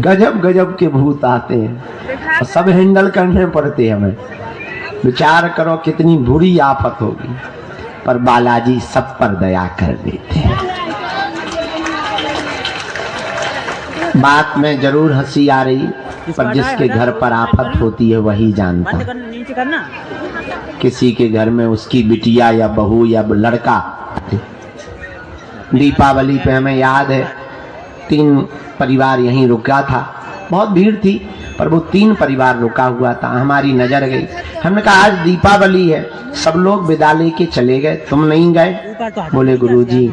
गजब गजब के भूत आते हैं और सब हैंडल करने पड़ते हैं हमें। विचार करो कितनी बुरी आफत होगी, पर बालाजी सब पर दया कर देते हैं। बात में जरूर हंसी आ रही, पर जिसके घर पर आफत होती है वही जानता है। किसी के घर में उसकी बिटिया या बहू या लड़का, दीपावली पे हमें याद है 3 परिवार यहीं रुका था, बहुत भीड़ थी पर वो 3 परिवार रुका हुआ था। हमारी नजर गई, हमने कहा आज दीपावली है, सब लोग विदा लेके चले गए, तुम नहीं गए? बोले गुरुजी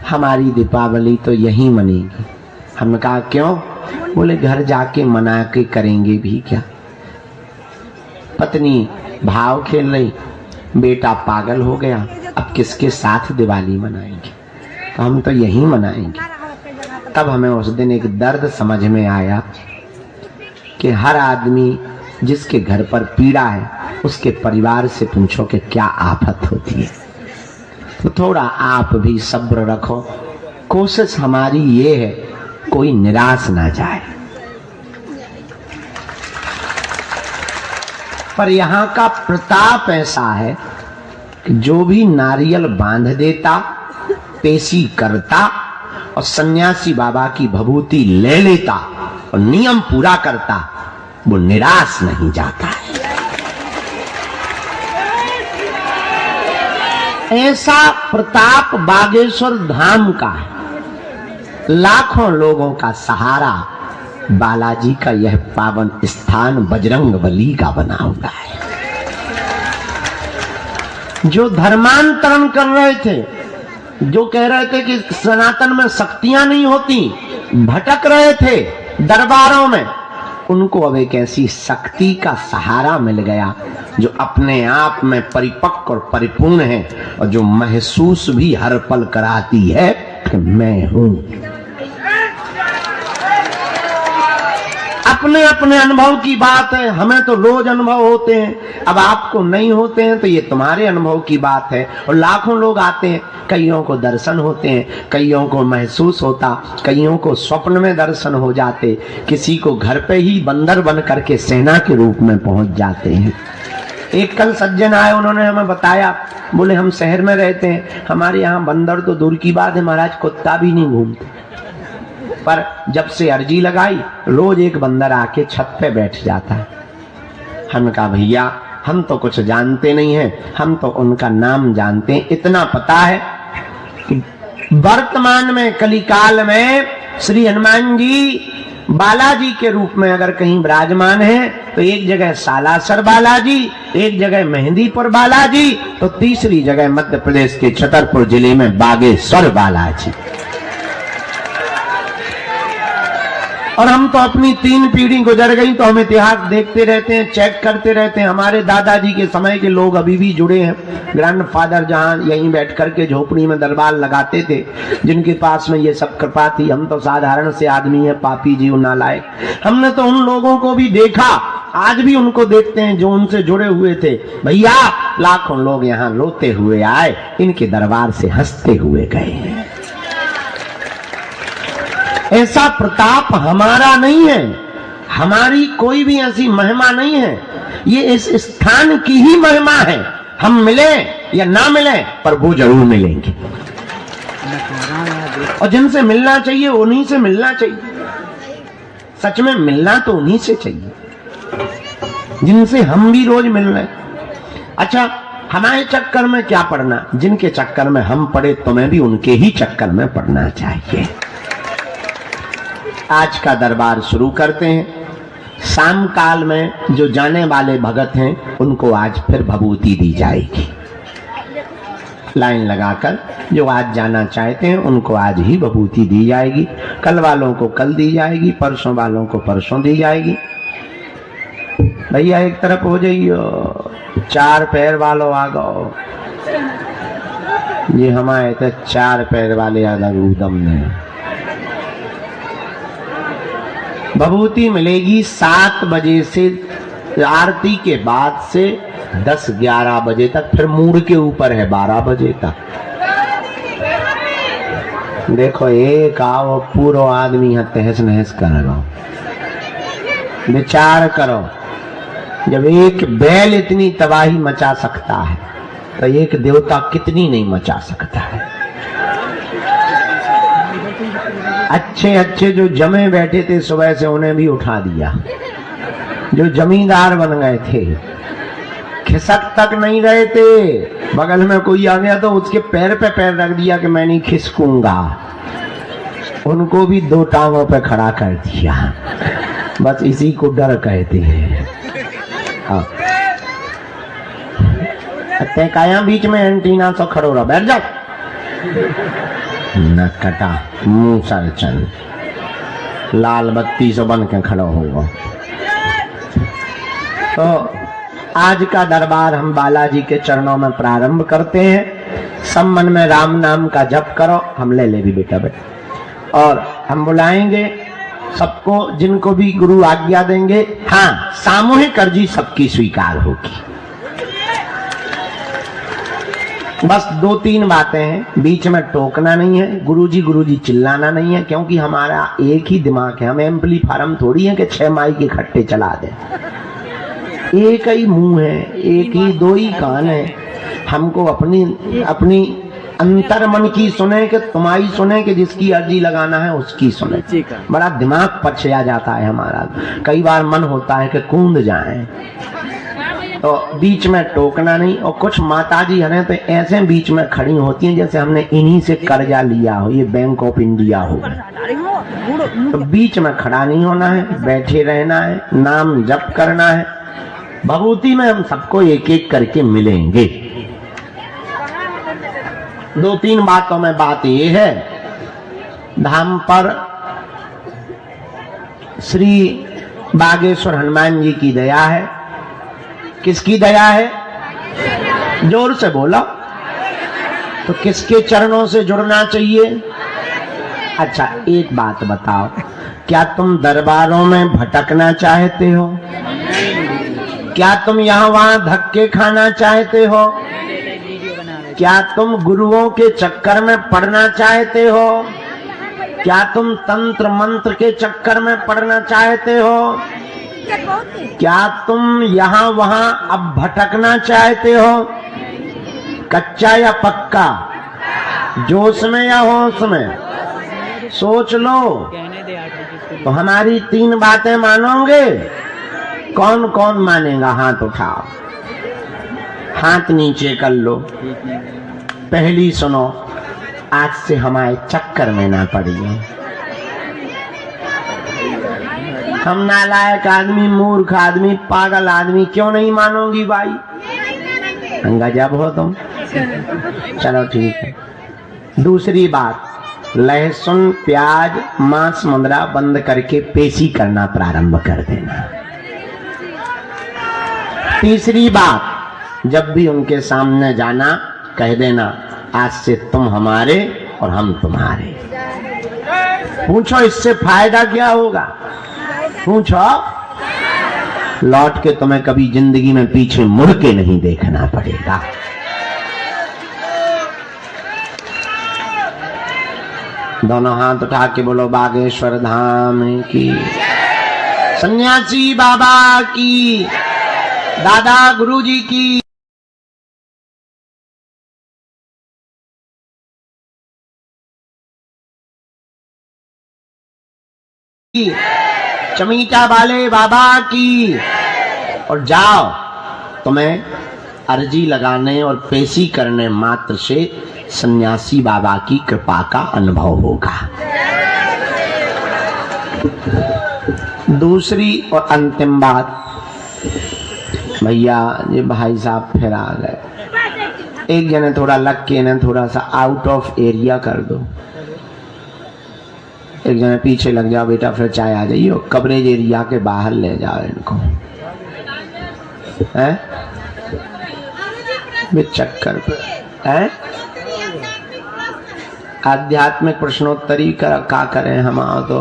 हमारी दीपावली तो यहीं मनेगी। हमने कहा क्यों? बोले घर जाके मना के करेंगे भी क्या। पत्नी भाव खेल रही, बेटा पागल हो गया, अब किसके साथ दिवाली मनाएंगे, तो हम तो यहीं मनाएंगे। तब हमें उस दिन एक दर्द समझ में आया कि हर आदमी जिसके घर पर पीड़ा है उसके परिवार से पूछो कि क्या आफत होती है। तो थोड़ा आप भी सब्र रखो। कोशिश हमारी ये है कोई निराश ना जाए। पर यहाँ का प्रताप ऐसा है कि जो भी नारियल बांध देता, पेशी करता और सन्यासी बाबा की भभूति ले लेता और नियम पूरा करता, वो निराश नहीं जाता है। ऐसा प्रताप बागेश्वर धाम का है। लाखों लोगों का सहारा बालाजी का यह पावन स्थान बजरंग बली का बना हुआ है। जो धर्मांतरण कर रहे थे, जो कह रहे थे कि सनातन में शक्तियां नहीं होती, भटक रहे थे दरबारों में, उनको अब एक ऐसी शक्ति का सहारा मिल गया जो अपने आप में परिपक्व और परिपूर्ण है और जो महसूस भी हर पल कराती है कि मैं हूं। अपने अपने अनुभव की बात है, हमें तो रोज अनुभव होते हैं, अब आपको नहीं होते हैं तो ये तुम्हारे अनुभव की बात है। और लाखों लोग आते हैं, कईयों को दर्शन होते हैं, कईयों को महसूस होता, कईयों को स्वप्न में दर्शन हो जाते, किसी को घर पे ही बंदर बन करके सेना के रूप में पहुंच जाते हैं। एक कल सज्जन आए, उन्होंने हमें बताया, बोले हम शहर में रहते हैं, हमारे यहाँ बंदर तो दूर की बात है महाराज, कुत्ता भी नहीं घूमते, पर जब से अर्जी लगाई रोज एक बंदर आके छत पे बैठ जाता है। हमने कहा भैया हम तो कुछ जानते नहीं हैं, हम तो उनका नाम जानते हैं। इतना पता है कि वर्तमान में कलिकाल में श्री हनुमान जी बालाजी के रूप में अगर कहीं विराजमान है तो एक जगह सालासर बालाजी, एक जगह मेहंदीपुर बालाजी, तो तीसरी जगह मध्य प्रदेश के छतरपुर जिले में बागेश्वर बालाजी। और हम तो अपनी 3 पीढ़ी गुजर गई तो हम इतिहास देखते रहते हैं, चेक करते रहते हैं। हमारे दादाजी के समय के लोग अभी भी जुड़े हैं। ग्रैंडफादर जहां यहीं बैठ करके झोपड़ी में दरबार लगाते थे, जिनके पास में ये सब कृपा थी। हम तो साधारण से आदमी है, पापी जीव नालायक। हमने तो उन लोगों को भी देखा, आज भी उनको देखते हैं जो उनसे जुड़े हुए थे। भैया लाखों लोग यहाँ रोते हुए आए, इनके दरबार से हंसते हुए गए। ऐसा प्रताप हमारा नहीं है, हमारी कोई भी ऐसी महिमा नहीं है, ये इस स्थान की ही महिमा है। हम मिले या ना मिले पर वो जरूर मिलेंगे, और जिनसे मिलना चाहिए उन्हीं से मिलना चाहिए। सच में मिलना तो उन्हीं से चाहिए जिनसे हम भी रोज मिल रहे। अच्छा, हमारे चक्कर में क्या पड़ना, जिनके चक्कर में हम पड़े तुम्हें भी उनके ही चक्कर में पड़ना चाहिए। आज का दरबार शुरू करते हैं। शाम काल में जो जाने वाले भगत हैं उनको आज फिर भभूति दी जाएगी। लाइन लगाकर जो आज जाना चाहते हैं उनको आज ही भभूति दी जाएगी। कल वालों को कल दी जाएगी, परसों वालों को परसों दी जाएगी। भैया एक तरफ हो जाइयो, 4 पैर वालों आ गो। ये हमारे तो 4 पैर वाले अलग उदम ने। भभूति मिलेगी 7 बजे से, आरती के बाद से 10-11 बजे तक, फिर मूड के ऊपर है 12 बजे तक। देखो एक आओ पूरा आदमी यहाँ तहस नहस कर रहा। विचार करो, जब एक बैल इतनी तबाही मचा सकता है तो एक देवता कितनी नहीं मचा सकता है। अच्छे अच्छे जो जमे बैठे थे सुबह से उन्हें भी उठा दिया, जो जमींदार बन गए थे खिसक तक नहीं रहे थे, बगल में कोई आ गया तो उसके पैर पे पैर रख दिया कि मैं नहीं खिसकूंगा, उनको भी दो टांगों पे खड़ा कर दिया। बस इसी को डर कहते हैं। काया बीच में एंटीना तो खड़ो रहा, बैठ जाओ न कटा मुंह सरचन लाल बत्ती से बन के खड़ा होगा। तो आज का दरबार हम बालाजी के चरणों में प्रारंभ करते हैं। सब मन में राम नाम का जप करो। हम ले भी बेटा बेटा, और हम बुलाएंगे सबको जिनको भी गुरु आज्ञा देंगे। हाँ, सामूहिक अर्जी सबकी स्वीकार होगी। बस 2-3 बातें हैं, बीच में टोकना नहीं है, गुरुजी चिल्लाना नहीं है, क्योंकि हमारा एक ही दिमाग है। हम एम्पलीफार्म थोड़ी है कि 6 माइक इकट्ठे चला दें। एक ही मुंह है, एक ही 2 ही कान है। हमको अपनी अंतर मन की सुने कि तुम्हारी सुने कि जिसकी अर्जी लगाना है उसकी सुने। बड़ा दिमाग पछया जाता है हमारा, कई बार मन होता है कि कूद जाए। तो बीच में टोकना नहीं। और कुछ माताजी है तो ऐसे बीच में खड़ी होती हैं जैसे हमने इन्हीं से कर्जा लिया हो, ये बैंक ऑफ इंडिया हो। तो बीच में खड़ा नहीं होना है, बैठे रहना है, नाम जप करना है। भभूति में हम सबको एक एक करके मिलेंगे। 2-3 बातों में बात ये है, धाम पर श्री बागेश्वर हनुमान जी की दया है। किसकी दया है? जोर से बोला। तो किसके चरणों से जुड़ना चाहिए? अच्छा, एक बात बताओ, क्या तुम दरबारों में भटकना चाहते हो? क्या तुम यहाँ वहां धक्के खाना चाहते हो? क्या तुम गुरुओं के चक्कर में पड़ना चाहते हो? क्या तुम तंत्र मंत्र के चक्कर में पड़ना चाहते हो? क्या तुम यहाँ वहां अब भटकना चाहते हो? कच्चा या पक्का, जोश में या होश में? सोच लो। तो हमारी 3 बातें मानोगे? कौन कौन मानेगा? हाथ उठाओ, हाथ नीचे कर लो। पहली सुनो, आज से हमारे चक्कर में ना पड़िए। हम नालायक आदमी, मूर्ख आदमी, पागल आदमी क्यों नहीं मानोगी भाई? गजब हो तुम। चलो ठीक है। दूसरी बात, लहसुन प्याज मांस मुंदरा बंद करके पेशी करना प्रारंभ कर देना। तीसरी बात, जब भी उनके सामने जाना कह देना, आज से तुम हमारे और हम तुम्हारे। पूछो इससे फायदा क्या होगा? पूछो। लौट के तुम्हें कभी जिंदगी में पीछे मुड़ के नहीं देखना पड़ेगा। दोनों हाथ उठा के बोलो बागेश्वर धाम की, सन्यासी बाबा की, दादा गुरुजी की। चमीटा वाले बाबा की। और जाओ, तुम्हें अर्जी लगाने और पेशी करने मात्र से सन्यासी बाबा की कृपा का अनुभव होगा। दूसरी और अंतिम बात, भैया ये भाई साहब फिर आ गए। एक जने थोड़ा लग के ना थोड़ा सा आउट ऑफ एरिया कर दो। एक जने पीछे लग जाओ बेटा, फिर चाय आ जाइए। कवरेज एरिया के बाहर ले जाओ इनको, हैं? चक्कर पे हैं? आध्यात्मिक प्रश्नोत्तरी का करें हम? तो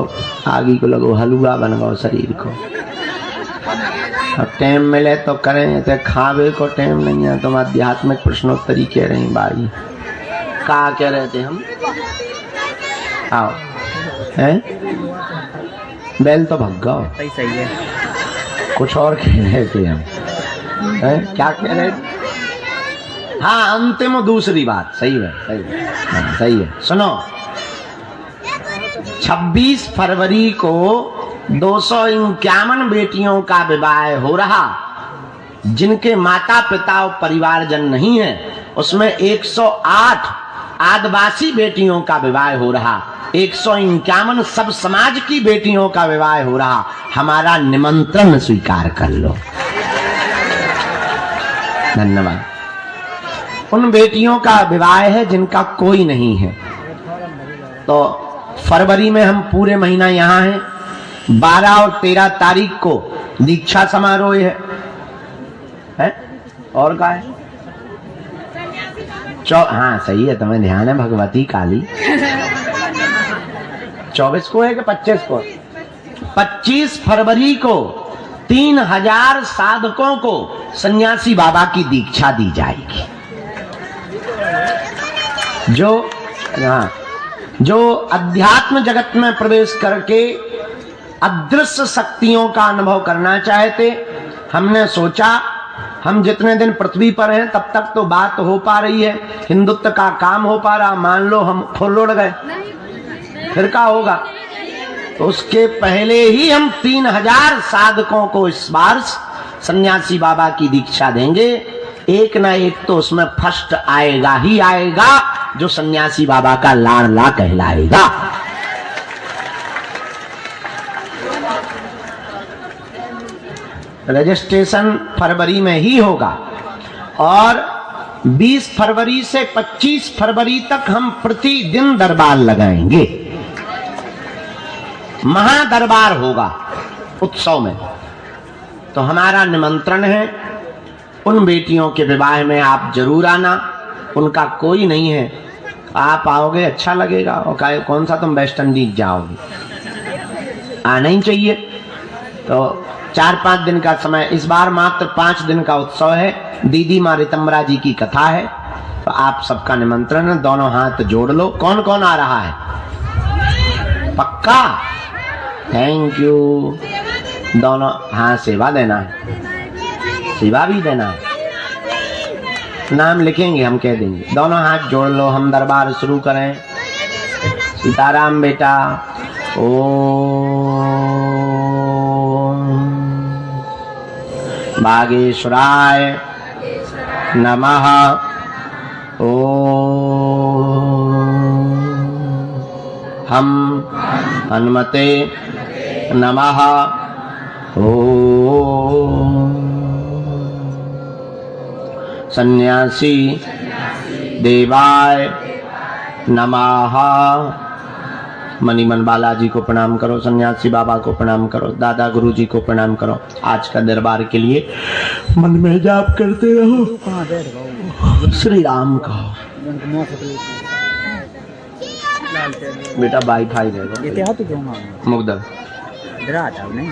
आगे को लगो हलवा बन गो शरीर को। अब टाइम मिले तो करें, तो खावे को टाइम नहीं है। तुम आध्यात्मिक प्रश्नोत्तरी कह रही बाई, कहा कह रहे थे हम? आओ हैं? बैल तो भग गो। सही है। कुछ और कह रहे थे हम, क्या कह रहे थे? हाँ, अंतिम दूसरी बात। सही है, सही है, हाँ, सही है। सुनो, 26 फरवरी को 251 बेटियों का विवाह हो रहा, जिनके माता पिता और परिवारजन नहीं है। उसमें 108 आदिवासी बेटियों का विवाह हो रहा, 151 सब समाज की बेटियों का विवाह हो रहा। हमारा निमंत्रण स्वीकार कर लो। धन्यवाद। उन बेटियों का विवाह है जिनका कोई नहीं है। तो फरवरी में हम पूरे महीना यहाँ हैं। 12 और 13 तारीख को दीक्षा समारोह है? और का है? हाँ सही है, तुम्हें ध्यान है। भगवती काली 24 को है कि 25 को? 25 फरवरी को 3000 साधकों को सन्यासी बाबा की दीक्षा दी जाएगी। जो अध्यात्म जगत में प्रवेश करके अदृश्य शक्तियों का अनुभव करना चाहते, हमने सोचा हम जितने दिन पृथ्वी पर हैं तब तक तो बात हो पा रही है, हिंदुत्व का काम हो पा रहा। मान लो हम फुल उड़ गए, फिर क्या होगा? तो उसके पहले ही हम 3000 साधकों को इस बार सन्यासी बाबा की दीक्षा देंगे। एक ना एक तो उसमें फर्स्ट आएगा ही आएगा, जो सन्यासी बाबा का लाडला कहलाएगा। रजिस्ट्रेशन फरवरी में ही होगा और 20 फरवरी से 25 फरवरी तक हम प्रतिदिन दरबार लगाएंगे। महादरबार होगा उत्सव में। तो हमारा निमंत्रण है, उन बेटियों के विवाह में आप जरूर आना। उनका कोई नहीं है, आप आओगे अच्छा लगेगा। और कौन सा तुम वेस्ट इंडीज जाओगे? आना ही चाहिए। तो 4-5 दिन का समय, इस बार मात्र 5 दिन का उत्सव है। दीदी माँ रितंबरा जी की कथा है। तो आप सबका निमंत्रण है, दोनों हाथ जोड़ लो। कौन कौन आ रहा है? पक्का? Thank you. दोनों, हाँ सेवा देना है, सेवा भी देना है। नाम लिखेंगे, हम कह देंगे। दोनों हाथ जोड़ लो, हम दरबार शुरू करें। सीताराम बेटा। ओम बागेश्वराय नमः। ओम हम हनुमते नमः। ओम सन्यासी देवाय नमः। मणिमन बालाजी को प्रणाम करो, सन्यासी बाबा को प्रणाम करो, दादा गुरु जी को प्रणाम करो। आज का दरबार के लिए मन में जाप करते रहो, श्री राम का। बेटा वाईफाई रहेगा मुग्धर नहीं।